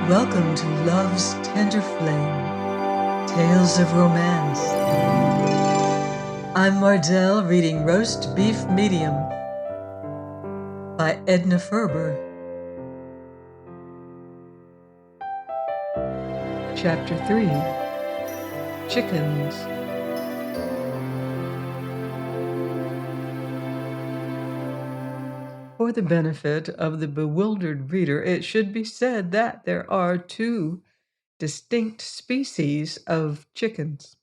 Welcome to Love's Tender Flame, Tales of Romance. I'm Mardell reading Roast Beef Medium by Edna Ferber. Chapter 3, Chickens. For the benefit of the bewildered reader, it should be said that there are two distinct species of chickens.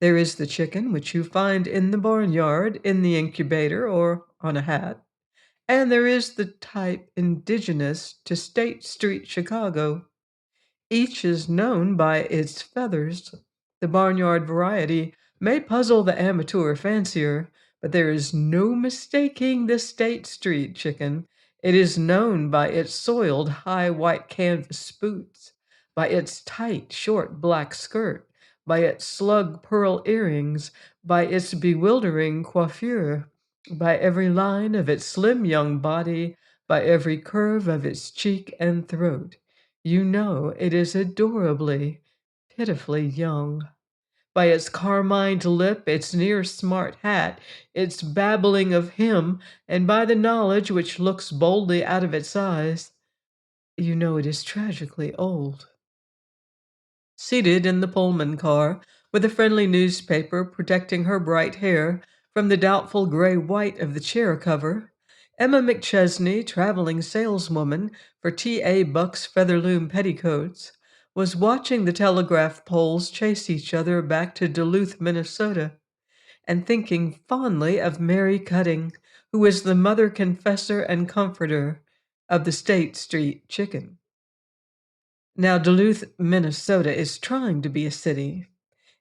There is the chicken which you find in the barnyard, in the incubator, or on a hat, and there is the type indigenous to State Street, Chicago. Each is known by its feathers. The barnyard variety may puzzle the amateur fancier, but there is no mistaking the State Street chicken. It is known by its soiled high white canvas boots, by its tight short black skirt, by its slug pearl earrings, by its bewildering coiffure, by every line of its slim young body, by every curve of its cheek and throat. You know it is adorably, pitifully young. By its carmined lip, its near smart hat, its babbling of him, and by the knowledge which looks boldly out of its eyes, you know it is tragically old. Seated in the Pullman car, with a friendly newspaper protecting her bright hair from the doubtful gray-white of the chair cover, Emma McChesney, traveling saleswoman for T.A. Buck's Featherloom Petticoats, was watching the telegraph poles chase each other back to Duluth, Minnesota, and thinking fondly of Mary Cutting, who is the mother confessor and comforter of the State Street chicken. Now, Duluth, Minnesota is trying to be a city.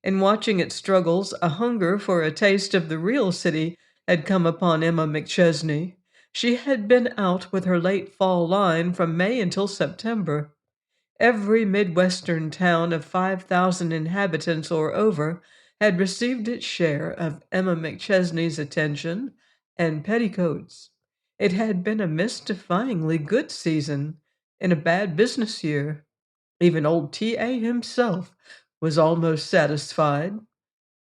In watching its struggles, a hunger for a taste of the real city had come upon Emma McChesney. She had been out with her late fall line from May until September. Every Midwestern town of 5,000 inhabitants or over had received its share of Emma McChesney's attention and petticoats. It had been a mystifyingly good season in a bad business year. Even old T.A. himself was almost satisfied.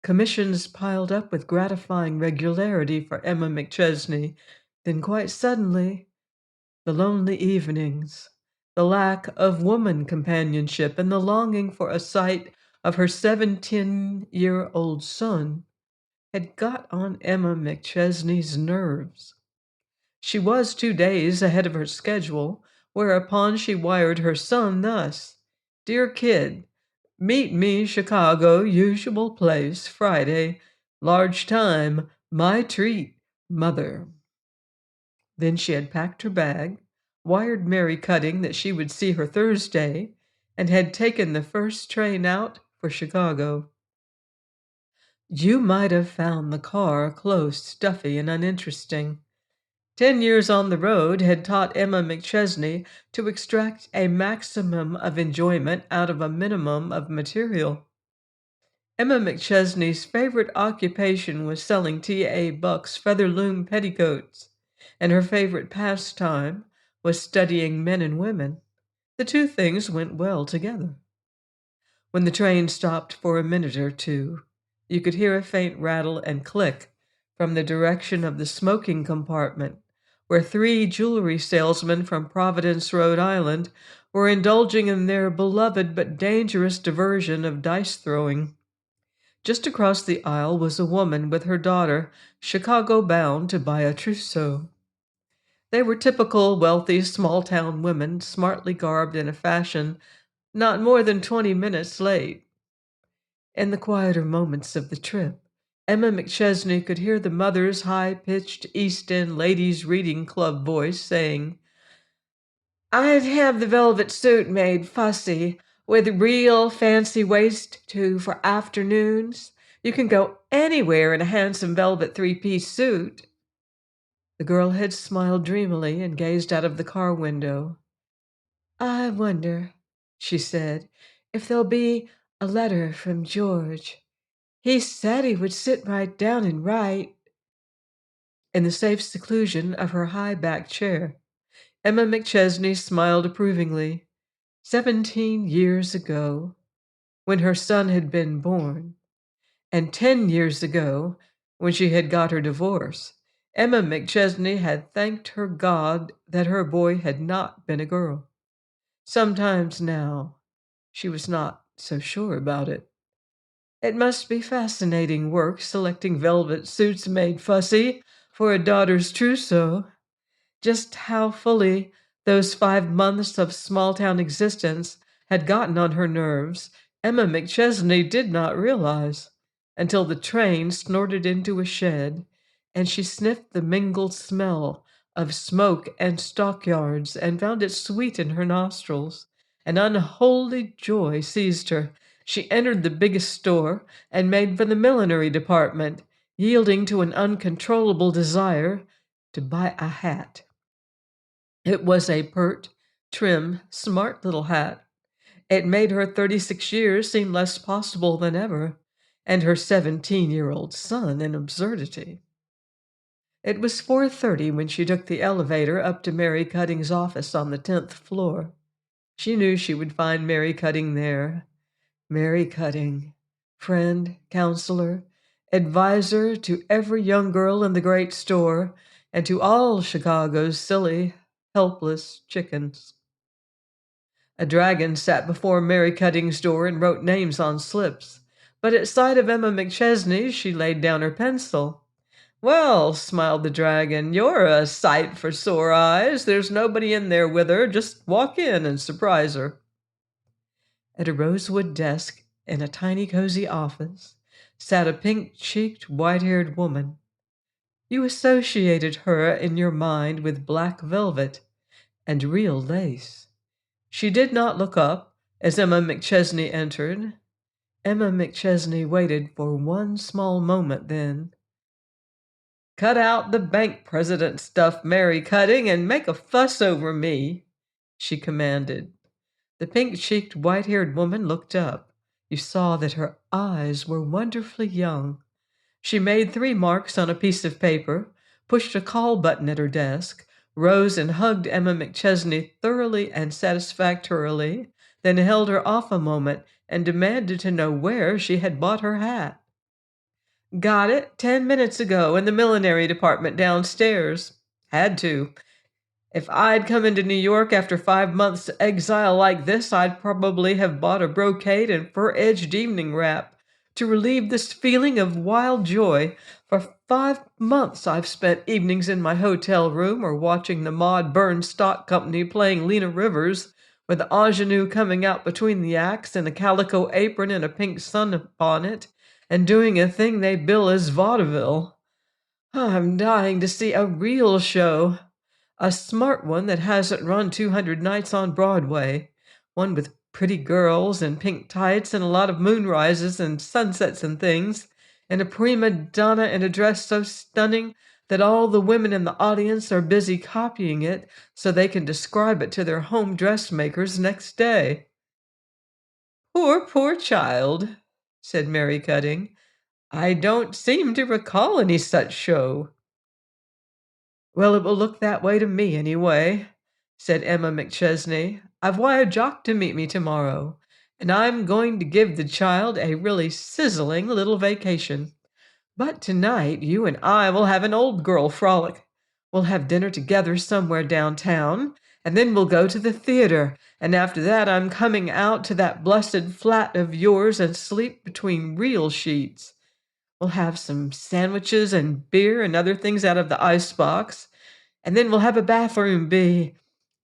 Commissions piled up with gratifying regularity for Emma McChesney. Then quite suddenly, the lonely evenings, the lack of woman companionship, and the longing for a sight of her 17-year-old son had got on Emma McChesney's nerves. She was 2 days ahead of her schedule, whereupon she wired her son thus: "Dear kid, meet me Chicago, usual place, Friday, large time, my treat, mother." Then she had packed her bag, wired Mary Cutting that she would see her Thursday, and had taken the first train out for Chicago. You might have found the car close, stuffy, and uninteresting. 10 years on the road had taught Emma McChesney to extract a maximum of enjoyment out of a minimum of material. Emma McChesney's favorite occupation was selling T.A. Buck's Featherloom Petticoats, and her favorite pastime was studying men and women. The two things went well together. When the train stopped for a minute or two, you could hear a faint rattle and click from the direction of the smoking compartment, where 3 jewelry salesmen from Providence, Rhode Island, were indulging in their beloved but dangerous diversion of dice throwing. Just across the aisle was a woman with her daughter, Chicago-bound to buy a trousseau. They were typical wealthy small-town women, smartly garbed in a fashion not more than 20 minutes late. In the quieter moments of the trip, Emma McChesney could hear the mother's high-pitched East End Ladies' Reading Club voice saying, "I'd have the velvet suit made fussy, with real fancy waist too for afternoons. You can go anywhere in a handsome velvet 3-piece suit." The girl had smiled dreamily and gazed out of the car window. "I wonder," she said, "if there'll be a letter from George. He said he would sit right down and write." In the safe seclusion of her high-backed chair, Emma McChesney smiled approvingly. 17 years ago, when her son had been born, and 10 years ago, when she had got her divorce, Emma McChesney had thanked her God that her boy had not been a girl. Sometimes now, she was not so sure about it. It must be fascinating work selecting velvet suits made fussy for a daughter's trousseau. Just how fully those 5 months of small town existence had gotten on her nerves, Emma McChesney did not realize until the train snorted into a shed and she sniffed the mingled smell of smoke and stockyards and found it sweet in her nostrils. An unholy joy seized her. She entered the biggest store and made for the millinery department, yielding to an uncontrollable desire to buy a hat. It was a pert, trim, smart little hat. It made her 36 years seem less possible than ever, and her 17-year-old son an absurdity. It was 4:30 when she took the elevator up to Mary Cutting's office on the 10th floor. She knew she would find Mary Cutting there. Mary Cutting, friend, counselor, advisor to every young girl in the great store and to all Chicago's silly, helpless chickens. A dragon sat before Mary Cutting's door and wrote names on slips, but at sight of Emma McChesney, she laid down her pencil. "Well," smiled the dragon, "you're a sight for sore eyes. There's nobody in there with her. Just walk in and surprise her." At a rosewood desk in a tiny cozy office sat a pink-cheeked, white-haired woman. You associated her in your mind with black velvet and real lace. She did not look up as Emma McChesney entered. Emma McChesney waited for one small moment then. "Cut out the bank president stuff, Mary Cutting, and make a fuss over me," she commanded. The pink-cheeked, white-haired woman looked up. You saw that her eyes were wonderfully young. She made 3 marks on a piece of paper, pushed a call button at her desk, rose and hugged Emma McChesney thoroughly and satisfactorily, then held her off a moment and demanded to know where she had bought her hat. "Got it 10 minutes ago in the millinery department downstairs. Had to. If I'd come into New York after 5 months' exile like this, I'd probably have bought a brocade and fur-edged evening wrap to relieve this feeling of wild joy. For 5 months I've spent evenings in my hotel room or watching the Maud Burns Stock Company playing Lena Rivers, with the ingenue coming out between the acts in a calico apron and a pink sunbonnet, and doing a thing they bill as vaudeville. I'm dying to see a real show. A smart one that hasn't run 200 nights on Broadway. One with pretty girls and pink tights and a lot of moonrises and sunsets and things, and a prima donna in a dress so stunning that all the women in the audience are busy copying it so they can describe it to their home dressmakers next day." "Poor, poor child," said Mary Cutting. "I don't seem to recall any such show." "Well, it will look that way to me, anyway," said Emma McChesney. "I've wired Jock to meet me tomorrow, and I'm going to give the child a really sizzling little vacation. But tonight you and I will have an old girl frolic. We'll have dinner together somewhere downtown, and then we'll go to the theater, and after that I'm coming out to that blessed flat of yours and sleep between real sheets. We'll have some sandwiches and beer and other things out of the icebox, and then we'll have a bathroom bee.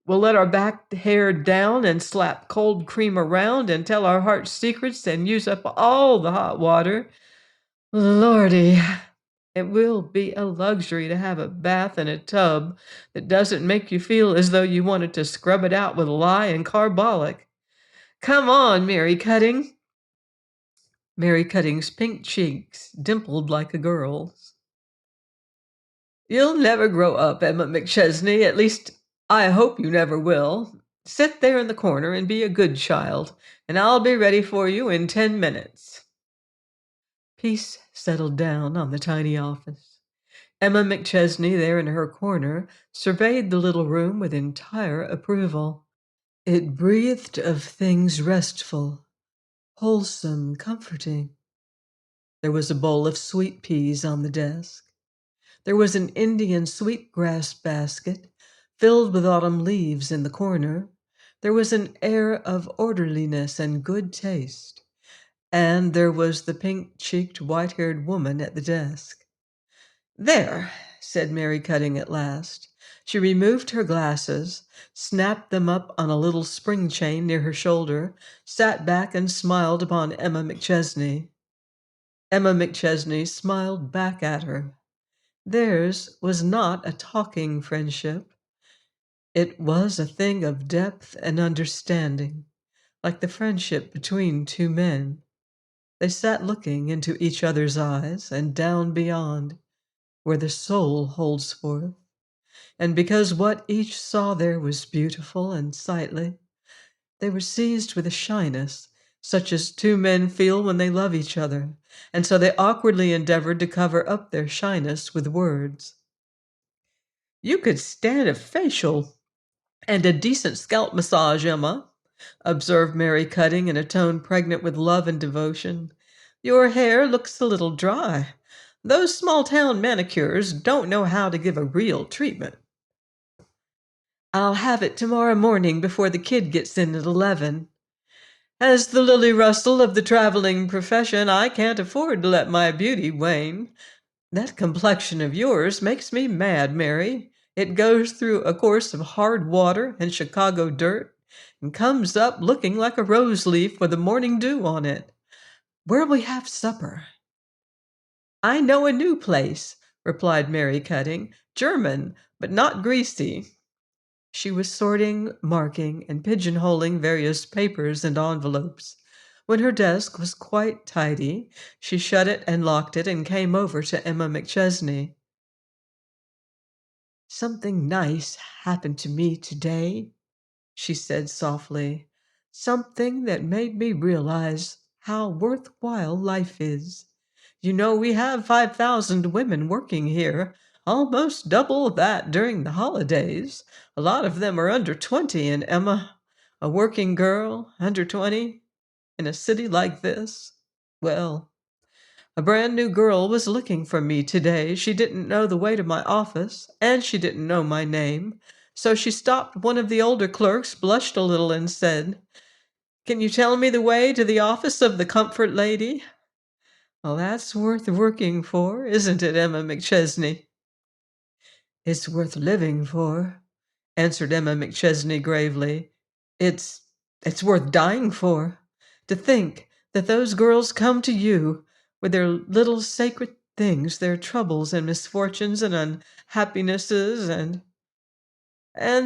We'll let our back hair down and slap cold cream around and tell our heart's secrets and use up all the hot water. Lordy, it will be a luxury to have a bath in a tub that doesn't make you feel as though you wanted to scrub it out with lye and carbolic. Come on, Mary Cutting." Mary Cutting's pink cheeks dimpled like a girl's. "You'll never grow up, Emma McChesney. At least, I hope you never will. Sit there in the corner and be a good child, and I'll be ready for you in 10 minutes." Peace settled down on the tiny office. Emma McChesney, there in her corner, surveyed the little room with entire approval. It breathed of things restful, wholesome, comforting. There was a bowl of sweet peas on the desk. There was an Indian sweetgrass basket filled with autumn leaves in the corner. There was an air of orderliness and good taste. And there was the pink-cheeked, white-haired woman at the desk. "There," said Mary Cutting at last. She removed her glasses, snapped them up on a little spring chain near her shoulder, sat back and smiled upon Emma McChesney. Emma McChesney smiled back at her. Theirs was not a talking friendship. It was a thing of depth and understanding, like the friendship between two men. They sat looking into each other's eyes and down beyond, where the soul holds forth. And because what each saw there was beautiful and sightly, they were seized with a shyness, such as two men feel when they love each other, and so they awkwardly endeavored to cover up their shyness with words. "You could stand a facial and a decent scalp massage, Emma," observed Mary Cutting in a tone pregnant with love and devotion. "Your hair looks a little dry. Those small-town manicures don't know how to give a real treatment." "I'll have it tomorrow morning before the kid gets in at 11. As the Lily Russell of the traveling profession, I can't afford to let my beauty wane. That complexion of yours makes me mad, Mary. It goes through a course of hard water and Chicago dirt and comes up looking like a rose leaf with the morning dew on it. Where'll we have supper?" "I know a new place," replied Mary Cutting. "German, but not greasy." She was sorting, marking, and pigeonholing various papers and envelopes. When her desk was quite tidy, she shut it and locked it and came over to Emma McChesney. "Something nice happened to me today," she said softly. "Something that made me realize how worthwhile life is. You know, we have 5,000 women working here, almost double that during the holidays. A lot of them are under 20, and Emma, a working girl, under 20, in a city like this. Well, a brand new girl was looking for me today. She didn't know the way to my office, and she didn't know my name. So she stopped one of the older clerks, blushed a little, and said, 'Can you tell me the way to the office of the comfort lady?' Well, that's worth working for, isn't it, Emma McChesney?" "It's worth living for," answered Emma McChesney gravely. It's worth dying for. To think that those girls come to you with their little sacred things, their troubles and misfortunes and unhappinesses and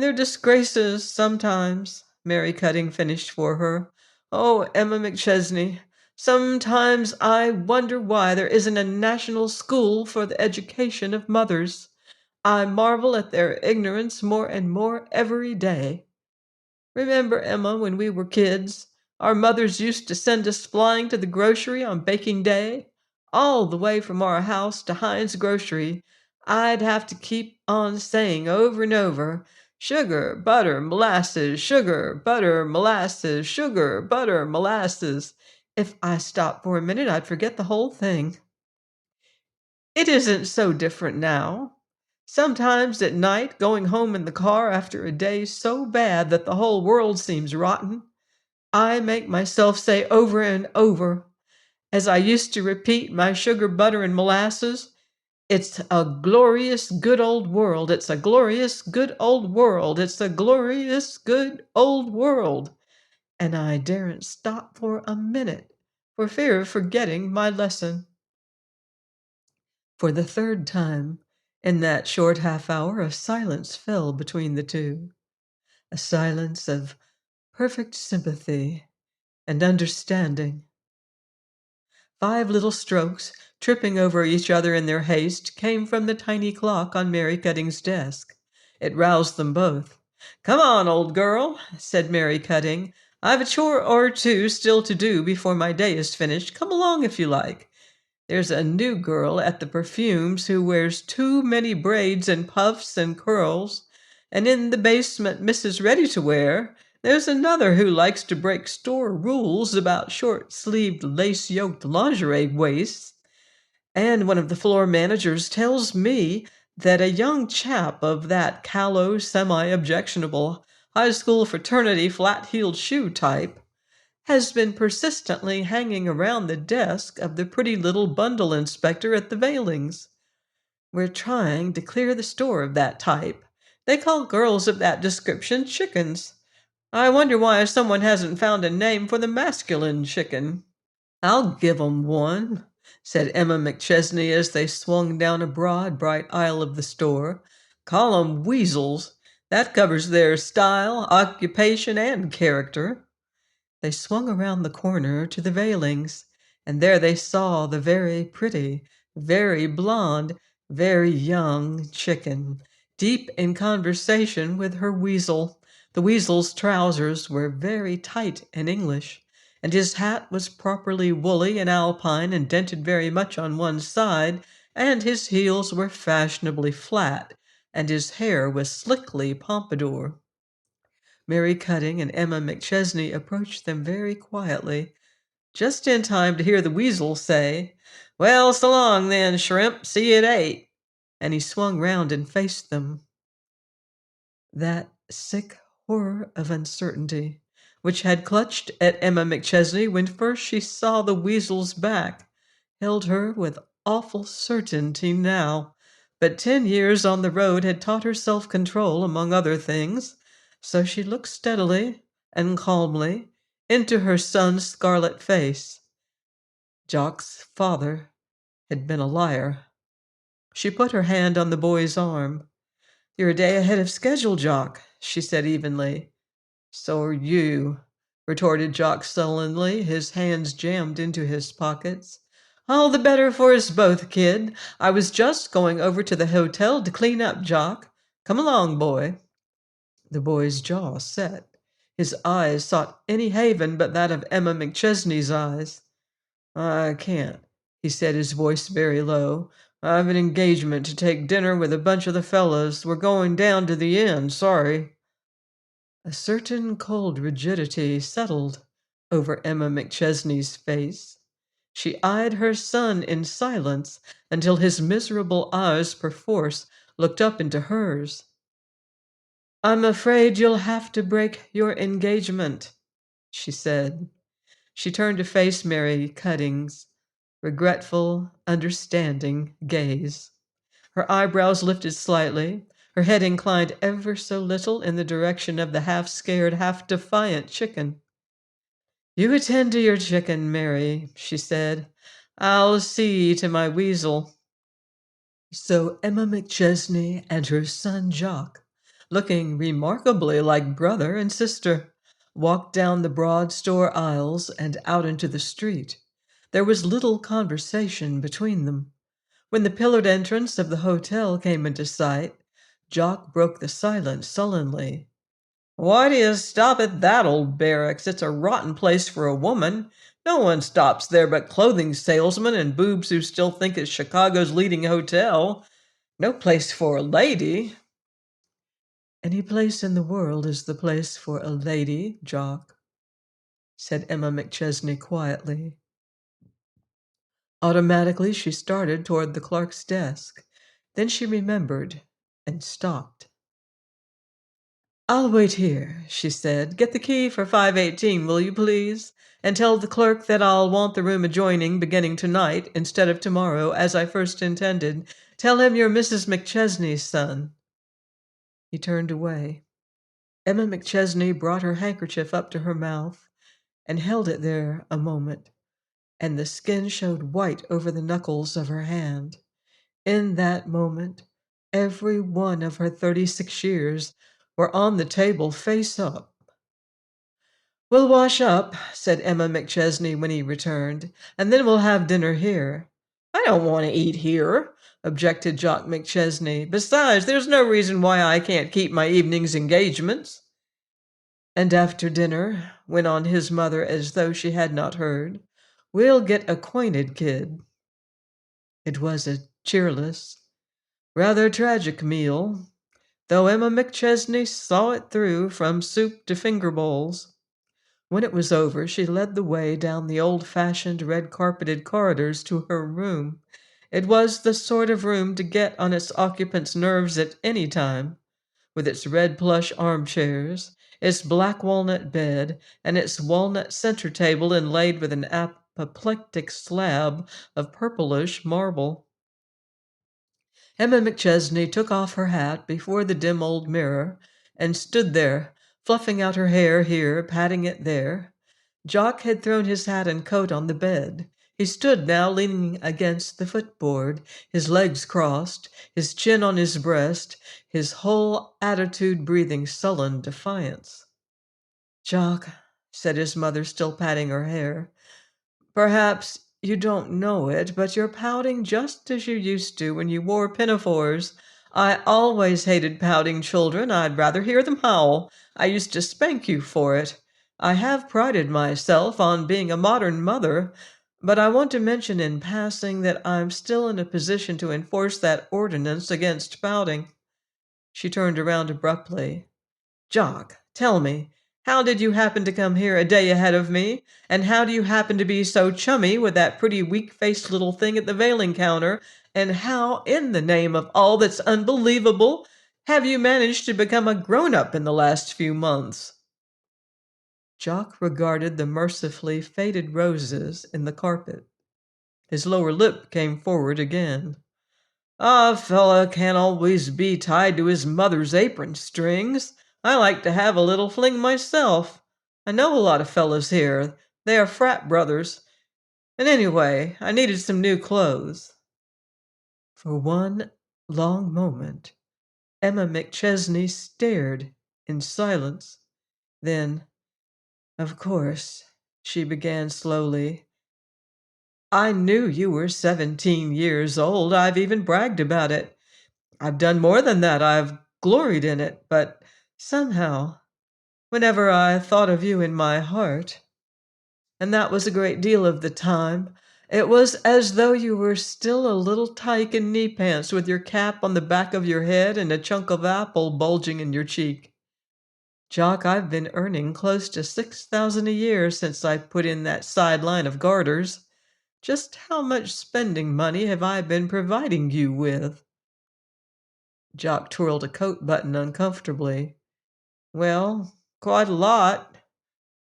their disgraces sometimes," Mary Cutting finished for her. "Oh, Emma McChesney, sometimes I wonder why there isn't a national school for the education of mothers. I marvel at their ignorance more and more every day. Remember, Emma, when we were kids, our mothers used to send us flying to the grocery on baking day? All the way from our house to Heinz Grocery, I'd have to keep on saying over and over, 'Sugar, butter, molasses, sugar, butter, molasses, sugar, butter, molasses.' If I stopped for a minute, I'd forget the whole thing. It isn't so different now. Sometimes at night, going home in the car after a day so bad that the whole world seems rotten, I make myself say over and over, as I used to repeat my sugar, butter, and molasses, 'It's a glorious, good old world. It's a glorious, good old world. It's a glorious, good old world.' And I daren't stop for a minute for fear of forgetting my lesson." For the third time, in that short half hour, a silence fell between the two, a silence of perfect sympathy and understanding. 5 little strokes, tripping over each other in their haste, came from the tiny clock on Mary Cutting's desk. It roused them both. "Come on, old girl," said Mary Cutting. "I've a chore or two still to do before my day is finished. Come along if you like. There's a new girl at the perfumes who wears too many braids and puffs and curls, and in the basement Mrs. Ready-to-Wear There's another who likes to break store rules about short-sleeved, lace-yoked lingerie waists. And one of the floor managers tells me that a young chap of that callow, semi-objectionable high school fraternity flat-heeled shoe type has been persistently hanging around the desk of the pretty little bundle inspector at the Veilings. We're trying to clear the store of that type. They call girls of that description chickens. I wonder why someone hasn't found a name for the masculine chicken. "I'll give 'em one," said Emma McChesney as they swung down a broad, bright aisle of the store. "Call 'em weasels. That covers their style, occupation, and character." They swung around the corner to the Veilings, and there they saw the very pretty, very blonde, very young chicken, deep in conversation with her weasel. The weasel's trousers were very tight and English, and his hat was properly woolly and alpine and dented very much on one side, and his heels were fashionably flat, and his hair was slickly pompadour. Mary Cutting and Emma McChesney approached them very quietly, just in time to hear the weasel say, "Well, so long then, shrimp. See you at 8." And he swung round and faced them. That sick horror of uncertainty, which had clutched at Emma McChesney when first she saw the weasel's back, held her with awful certainty now. But 10 years on the road had taught her self-control, among other things, so she looked steadily and calmly into her son's scarlet face. Jock's father had been a liar. She put her hand on the boy's arm. "You're a day ahead of schedule, Jock," she said evenly. "So are you," retorted Jock sullenly, his hands jammed into his pockets. "All the better for us both, kid. I was just going over to the hotel to clean up, Jock. Come along, boy." The boy's jaw set. His eyes sought any haven but that of Emma McChesney's eyes. "I can't," he said, his voice very low. "I've an engagement to take dinner with a bunch of the fellows. We're going down to the inn, sorry." A certain cold rigidity settled over Emma McChesney's face. She eyed her son in silence until his miserable eyes perforce looked up into hers. "I'm afraid you'll have to break your engagement," she said. She turned to face Mary Cutting's regretful, understanding gaze. Her eyebrows lifted slightly, her head inclined ever so little in the direction of the half-scared, half-defiant chicken. "You attend to your chicken, Mary," she said. "I'll see to my weasel." So Emma McChesney and her son Jock, looking remarkably like brother and sister, walked down the broad store aisles and out into the street. There was little conversation between them. When the pillared entrance of the hotel came into sight, Jock broke the silence sullenly. "Why do you stop at that old barracks? It's a rotten place for a woman. No one stops there but clothing salesmen and boobs who still think it's Chicago's leading hotel. No place for a lady." "Any place in the world is the place for a lady, Jock," said Emma McChesney quietly. Automatically, she started toward the clerk's desk. Then she remembered and stopped. "I'll wait here," she said. "Get the key for 518, will you please? And tell the clerk that I'll want the room adjoining beginning tonight instead of tomorrow, as I first intended. Tell him you're Mrs. McChesney's son." He turned away. Emma McChesney brought her handkerchief up to her mouth and held it there a moment, and the skin showed white over the knuckles of her hand. In that moment, every one of her 36 years were on the table face up. "We'll wash up," said Emma McChesney when he returned, "and then we'll have dinner here." "I don't want to eat here," objected Jock McChesney. "Besides, there's no reason why I can't keep my evening's engagements." "And after dinner," went on his mother as though she had not heard, "we'll get acquainted, kid." It was a cheerless, rather tragic meal. though Emma McChesney saw it through from soup to finger bowls. When it was over, she led the way down the old-fashioned red-carpeted corridors to her room. It was the sort of room to get on its occupant's nerves at any time, with its red plush armchairs, its black walnut bed, and its walnut center table inlaid with an apoplectic slab of purplish marble. Emma McChesney took off her hat before the dim old mirror and stood there, fluffing out her hair here, patting it there. Jock had thrown his hat and coat on the bed. He stood now leaning against the footboard, his legs crossed, his chin on his breast, his whole attitude breathing sullen defiance. "Jock," said his mother, still patting her hair, "perhaps you don't know it, but you're pouting just as you used to when you wore pinafores. I always hated pouting children. I'd rather hear them howl. I used to spank you for it. I have prided myself on being a modern mother, but I want to mention in passing that I'm still in a position to enforce that ordinance against pouting." She turned around abruptly. "Jock, tell me, how did you happen to come here a day ahead of me? And how do you happen to be so chummy with that pretty weak-faced little thing at the veiling counter? And how, in the name of all that's unbelievable, have you managed to become a grown-up in the last few months?" Jock regarded the mercifully faded roses in the carpet. His lower lip came forward again. "A fella can't always be tied to his mother's apron strings. I like to have a little fling myself. I know a lot of fellas here. They are frat brothers. And anyway, I needed some new clothes." For one long moment, Emma McChesney stared in silence. Then, "Of course," she began slowly, "I knew you were 17 years old. I've even bragged about it. I've done more than that. I've gloried in it. But somehow, whenever I thought of you in my heart, and that was a great deal of the time, it was as though you were still a little tyke in knee pants with your cap on the back of your head and a chunk of apple bulging in your cheek. Jock, I've been earning close to 6,000 a year since I put in that side line of garters. Just how much spending money have I been providing you with?" Jock twirled a coat button uncomfortably. "Well, quite a lot.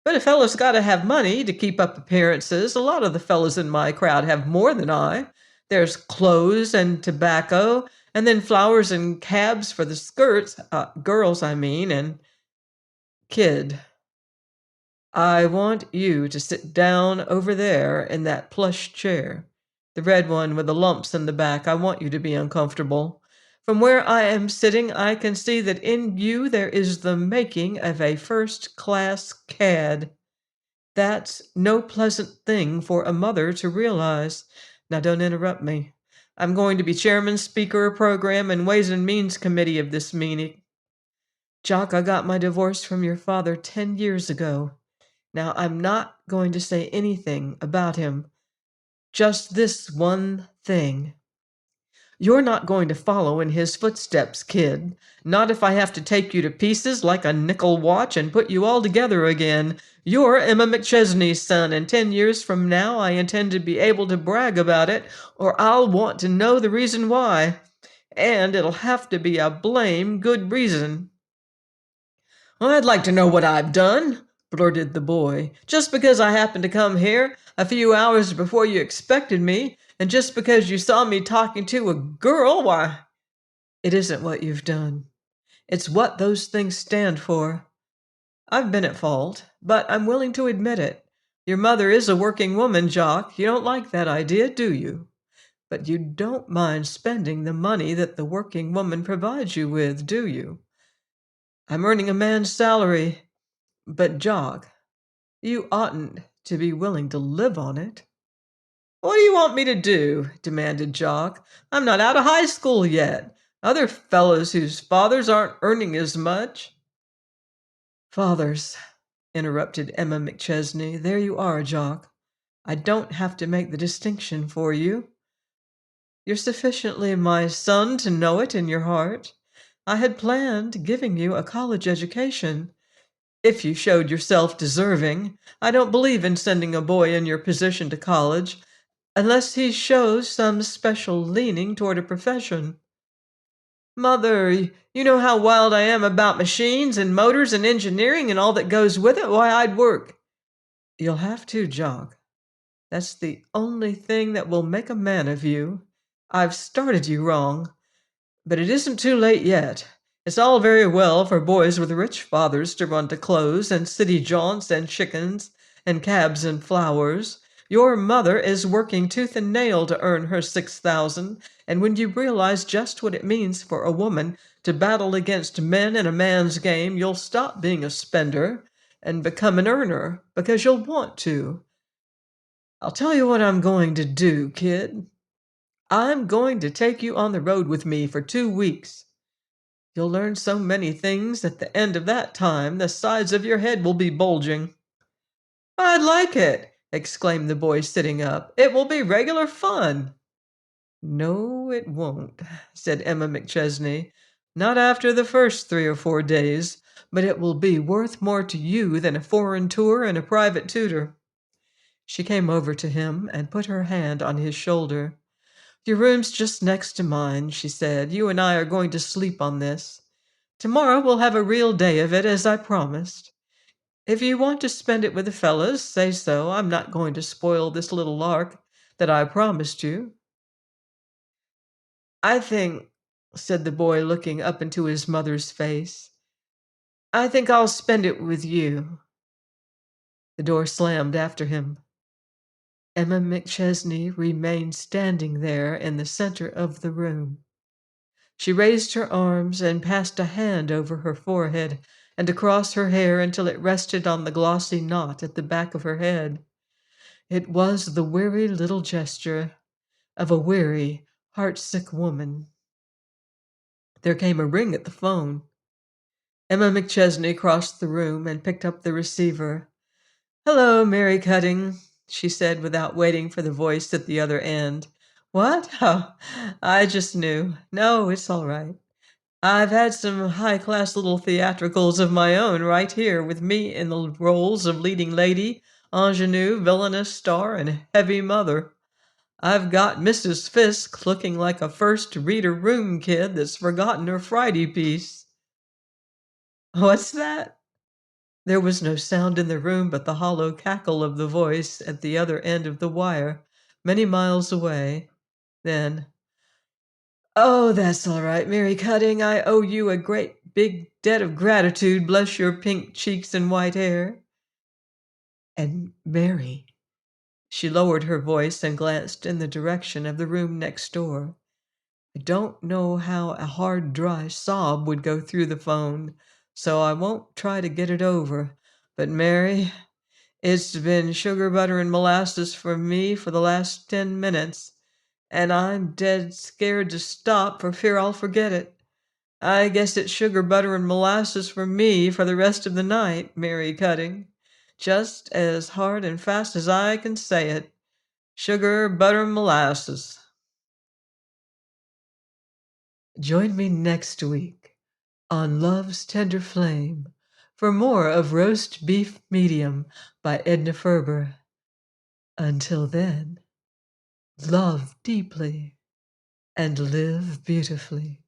But a fellow's got to have money to keep up appearances. A lot of the fellows in my crowd have more than I. There's clothes and tobacco, and then flowers and cabs for the skirts, girls, I mean, and kid. I want you to sit down over there in that plush chair, the red one with the lumps in the back. I want you to be uncomfortable. From where I am sitting, I can see that in you there is the making of a first-class cad. That's no pleasant thing for a mother to realize. Now don't interrupt me. I'm going to be chairman, speaker, program, and Ways and Means Committee of this meeting. Jock, I got my divorce from your father 10 years ago. Now, I'm not going to say anything about him. Just this one thing. You're not going to follow in his footsteps, kid. Not if I have to take you to pieces like a nickel watch and put you all together again. You're Emma McChesney's son, and 10 years from now I intend to be able to brag about it, or I'll want to know the reason why. And it'll have to be a blame good reason." "I'd like to know what I've done," blurted the boy. "Just because I happened to come here a few hours before you expected me, and just because you saw me talking to a girl, why—" "It isn't what you've done. It's what those things stand for. I've been at fault, but I'm willing to admit it. Your mother is a working woman, Jock. You don't like that idea, do you? But you don't mind spending the money that the working woman provides you with, do you? I'm earning a man's salary. But, Jock, you oughtn't to be willing to live on it." "What do you want me to do?" demanded Jock. "I'm not out of high school yet. Other fellows whose fathers aren't earning as much—" "Fathers," interrupted Emma McChesney. "There you are, Jock. I don't have to make the distinction for you. You're sufficiently my son to know it in your heart. I had planned giving you a college education if you showed yourself deserving. I don't believe in sending a boy in your position to college unless he shows some special leaning toward a profession. Mother, you know how wild I am about machines and motors and engineering and all that goes with it. Why, I'd work. You'll have to, Jock. That's the only thing that will make a man of you. I've started you wrong, but it isn't too late yet. It's all very well for boys with rich fathers to run to clothes and city jaunts and chickens and cabs and flowers. Your mother is working tooth and nail to earn her 6,000, and when you realize just what it means for a woman to battle against men in a man's game, you'll stop being a spender and become an earner because you'll want to. I'll tell you what I'm going to do, kid. I'm going to take you on the road with me for 2 weeks. You'll learn so many things at the end of that time, the sides of your head will be bulging. I'd like it, exclaimed the boy, sitting up. It will be regular fun. No, it won't, said Emma McChesney. Not after the first 3 or 4 days, but it will be worth more to you than a foreign tour and a private tutor. She came over to him and put her hand on his shoulder. Your room's just next to mine, she said. You and I are going to sleep on this. Tomorrow we'll have a real day of it, as I promised. If you want to spend it with the fellas, say so. I'm not going to spoil this little lark that I promised you. I think, said the boy, looking up into his mother's face, I think I'll spend it with you. The door slammed after him. Emma McChesney remained standing there in the center of the room. She raised her arms and passed a hand over her forehead and across her hair until it rested on the glossy knot at the back of her head. It was the weary little gesture of a weary, heartsick woman. There came a ring at the phone. Emma McChesney crossed the room and picked up the receiver. Hello, Mary Cutting, she said without waiting for the voice at the other end. What? Oh, I just knew. No, it's all right. I've had some high-class little theatricals of my own right here with me in the roles of leading lady, ingenue, villainous star, and heavy mother. I've got Mrs. Fisk looking like a first-reader room kid that's forgotten her Friday piece. What's that? There was no sound in the room but the hollow cackle of the voice at the other end of the wire, many miles away. Then, oh, that's all right, Mary Cutting. I owe you a great big debt of gratitude, bless your pink cheeks and white hair. And Mary, she lowered her voice and glanced in the direction of the room next door. I don't know how a hard, dry sob would go through the phone, so I won't try to get it over. But Mary, it's been sugar, butter, and molasses for me for the last 10 minutes, and I'm dead scared to stop for fear I'll forget it. I guess it's sugar, butter, and molasses for me for the rest of the night, Mary Cutting. Just as hard and fast as I can say it. Sugar, butter, and molasses. Join me next week on Love's Tender Flame for more of Roast Beef Medium by Edna Ferber. Until then, love deeply and live beautifully.